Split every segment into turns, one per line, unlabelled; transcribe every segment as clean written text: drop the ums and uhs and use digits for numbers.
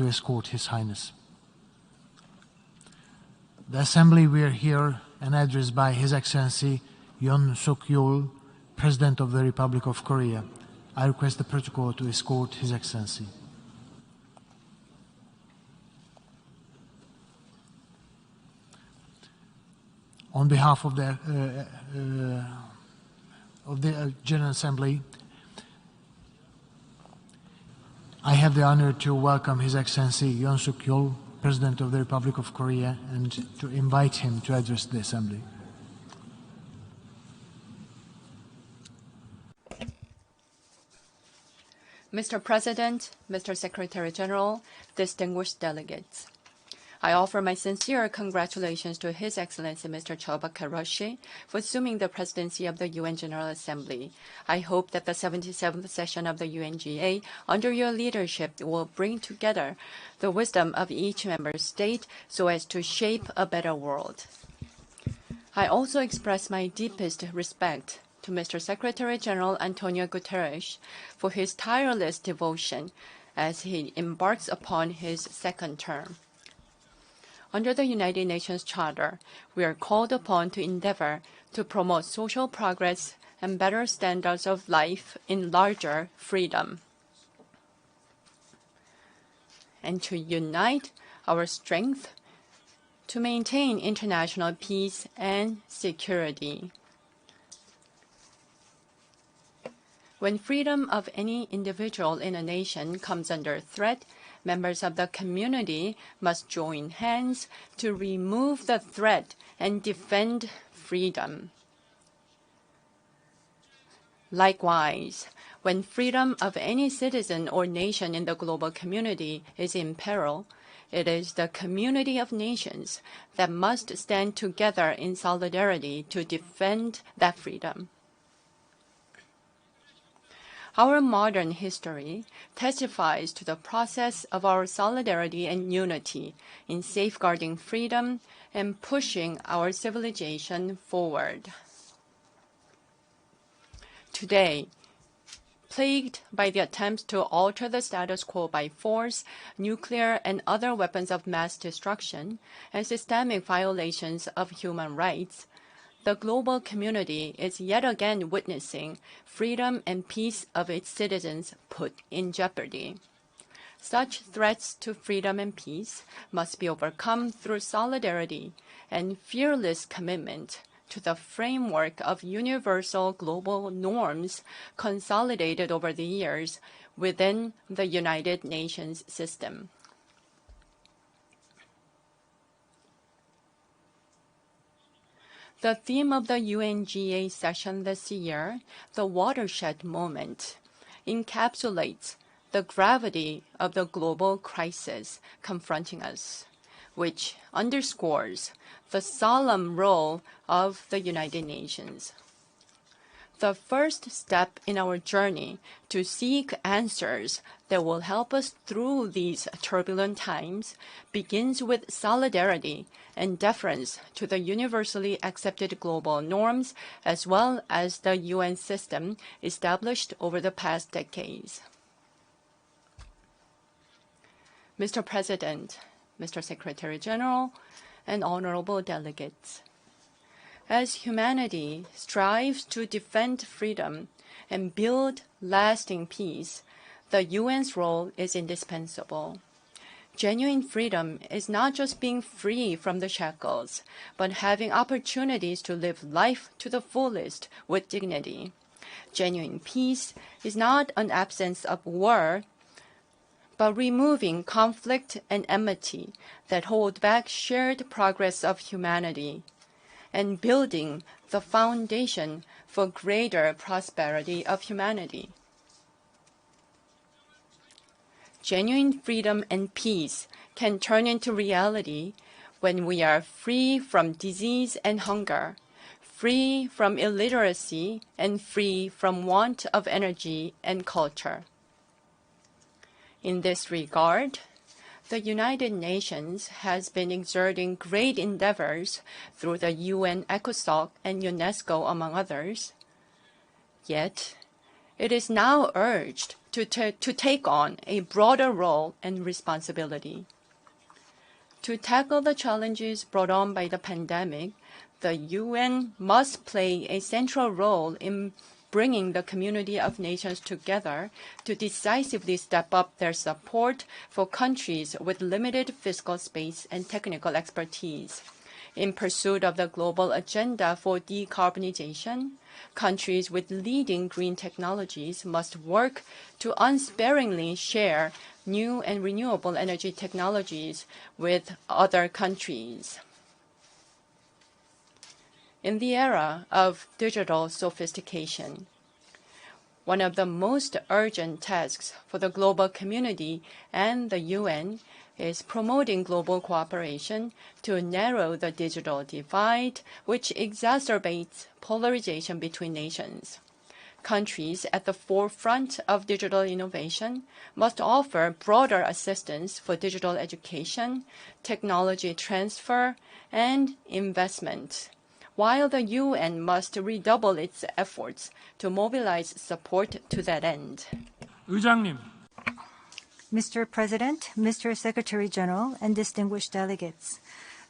to escort His Highness. The Assembly will hear an address by His Excellency Yoon Suk Yeol, President of the Republic of Korea. I request the protocol to escort His Excellency. On behalf of the General Assembly, I have the honor to welcome His Excellency Yoon Suk Yeol, President of the Republic of Korea, and to invite him to address the Assembly.
Mr. President, Mr. Secretary General, distinguished delegates, I offer my sincere congratulations to His Excellency Mr. Chobak for assuming the presidency of the UN General Assembly. I hope that the 77th session of the UNGA, under your leadership, will bring together the wisdom of each member state so as to shape a better world. I also express my deepest respect to Mr. Secretary General Antonio Guterres for his tireless devotion as he embarks upon his second term. Under the United Nations Charter, we are called upon to endeavor to promote social progress and better standards of life in larger freedom, and to unite our strength to maintain international peace and security. When freedom of any individual in a nation comes under threat, members of the community must join hands to remove the threat and defend freedom. Likewise, when freedom of any citizen or nation in the global community is in peril, it is the community of nations that must stand together in solidarity to defend that freedom. Our modern history testifies to the process of our solidarity and unity in safeguarding freedom and pushing our civilization forward. Today, plagued by the attempts to alter the status quo by force, nuclear and other weapons of mass destruction, and systemic violations of human rights, the global community is yet again witnessing freedom and peace of its citizens put in jeopardy. Such threats to freedom and peace must be overcome through solidarity and fearless commitment to the framework of universal global norms consolidated over the years within the United Nations system. The theme of the UNGA session this year, the watershed moment, encapsulates the gravity of the global crisis confronting us, which underscores the solemn role of the United Nations. The first step in our journey to seek answers that will help us through these turbulent times begins with solidarity and deference to the universally accepted global norms as well as the UN system established over the past decades. Mr. President, Mr. Secretary General, and honorable delegates, as humanity strives to defend freedom and build lasting peace, the UN's role is indispensable. Genuine freedom is not just being free from the shackles, but having opportunities to live life to the fullest with dignity. Genuine peace is not an absence of war, but removing conflict and enmity that hold back shared progress of humanity, and building the foundation for greater prosperity of humanity. Genuine freedom and peace can turn into reality when we are free from disease and hunger, free from illiteracy, and free from want of energy and culture. In this regard, the United Nations has been exerting great endeavors through the UN ECOSOC and UNESCO, among others. Yet, It is now urged to take on a broader role and responsibility. To tackle the challenges brought on by the pandemic, the UN must play a central role in bringing the community of nations together to decisively step up their support for countries with limited fiscal space and technical expertise. In pursuit of the global agenda for decarbonization, countries with leading green technologies must work to unsparingly share new and renewable energy technologies with other countries. In the era of digital sophistication, one of the most urgent tasks for the global community and the UN is promoting global cooperation to narrow the digital divide, which exacerbates polarization between nations. Countries at the forefront of digital innovation must offer broader assistance for digital education, technology transfer, and investment, while the UN must redouble its efforts to mobilize support to that end.
의장님.
Mr. President, Mr. Secretary General, and distinguished delegates,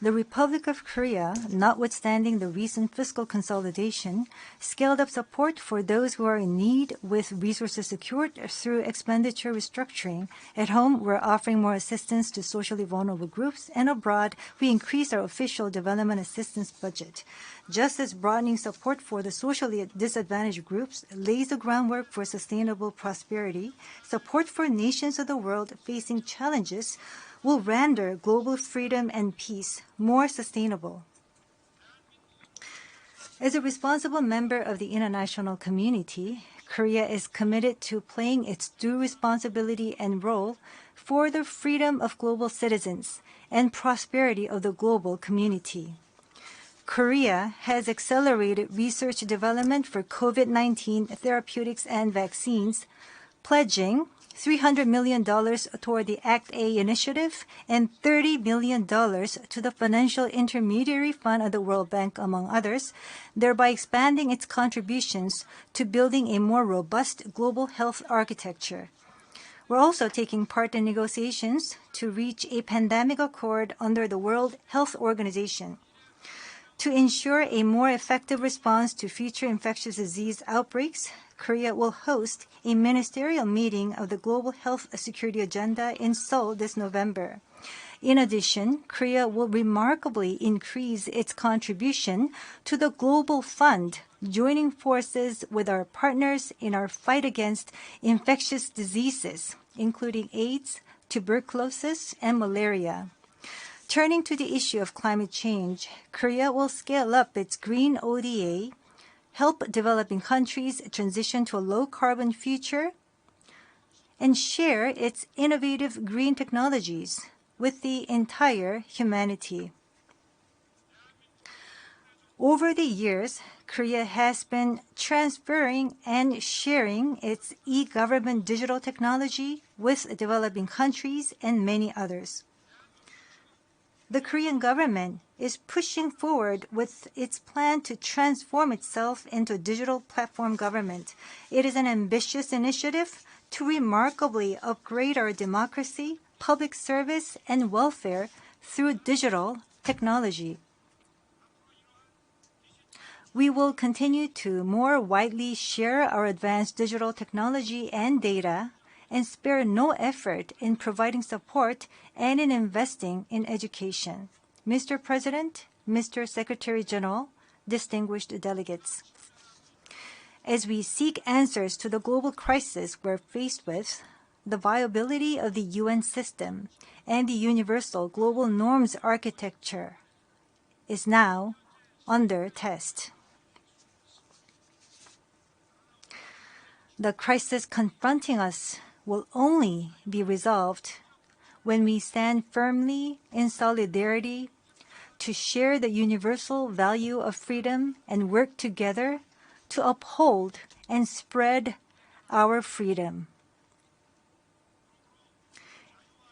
the Republic of Korea, notwithstanding the recent fiscal consolidation, scaled up support for those who are in need with resources secured through expenditure restructuring. At home, we're offering more assistance to socially vulnerable groups, and abroad, we increased our official development assistance budget. Just as broadening support for the socially disadvantaged groups lays the groundwork for sustainable prosperity, support for nations of the world facing challenges will render global freedom and peace more sustainable. As a responsible member of the international community, Korea is committed to playing its due responsibility and role for the freedom of global citizens and prosperity of the global community. Korea has accelerated research development for COVID-19 therapeutics and vaccines, pledging $300 million toward the Act A initiative and $30 million to the Financial Intermediary Fund of the World Bank, among others, thereby expanding its contributions to building a more robust global health architecture. We're also taking part in negotiations to reach a pandemic accord under the World Health Organization. To ensure a more effective response to future infectious disease outbreaks, Korea will host a ministerial meeting of the Global Health Security Agenda in Seoul this November. In addition, Korea will remarkably increase its contribution to the Global Fund, joining forces with our partners in our fight against infectious diseases, including AIDS, tuberculosis, and malaria. Turning to the issue of climate change, Korea will scale up its green ODA, help developing countries transition to a low-carbon future, and share its innovative green technologies with the entire humanity. Over the years, Korea has been transferring and sharing its e-government digital technology with developing countries and many others. The Korean government is pushing forward with its plan to transform itself into a digital platform government. It is an ambitious initiative to remarkably upgrade our democracy, public service, and welfare through digital technology. We will continue to more widely share our advanced digital technology and data and spare no effort in providing support and in investing in education. Mr. President, Mr. Secretary General, distinguished delegates, as we seek answers to the global crisis we're faced with, the viability of the UN system and the universal global norms architecture is now under test. The crisis confronting us will only be resolved when we stand firmly in solidarity to share the universal value of freedom and work together to uphold and spread our freedom.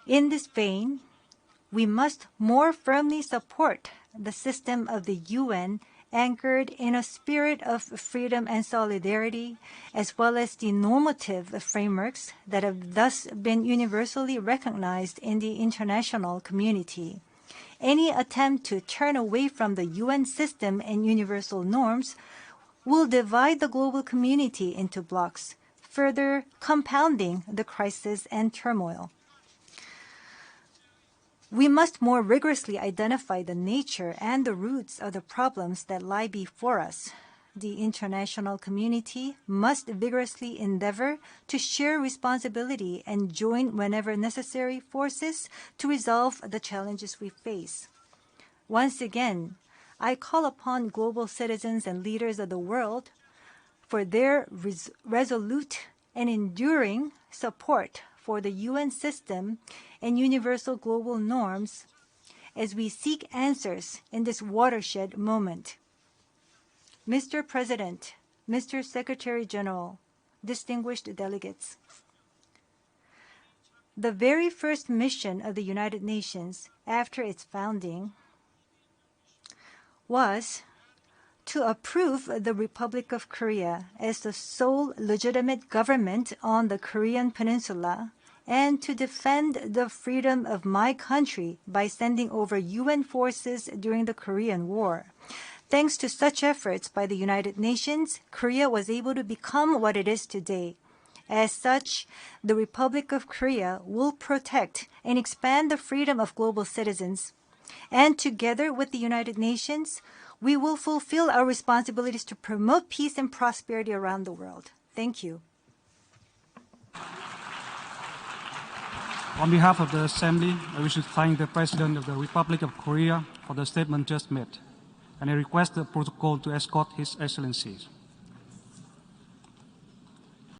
In this vein, we must more firmly support the system of the UN anchored in a spirit of freedom and solidarity, as well as the normative frameworks that have thus been universally recognized in the international community. Any attempt to turn away from the UN system and universal norms will divide the global community into blocks, further compounding the crisis and turmoil. We must more rigorously identify the nature and the roots of the problems that lie before us. The international community must vigorously endeavor to share responsibility and join whenever necessary forces to resolve the challenges we face. Once again, I call upon global citizens and leaders of the world for their resolute and enduring support for the UN system and universal global norms as we seek answers in this watershed moment. Mr. President, Mr. Secretary General, distinguished delegates, the very first mission of the United Nations after its founding was to approve the Republic of Korea as the sole legitimate government on the Korean Peninsula and to defend the freedom of my country by sending over UN forces during the Korean War. Thanks to such efforts by the United Nations, Korea was able to become what it is today. As such, the Republic of Korea will protect and expand the freedom of global citizens. And together with the United Nations, we will fulfill our responsibilities to promote peace and prosperity around the world. Thank you.
On behalf of the Assembly, I wish to thank the President of the Republic of Korea for the statement just made, and I request the protocol to escort His Excellencies.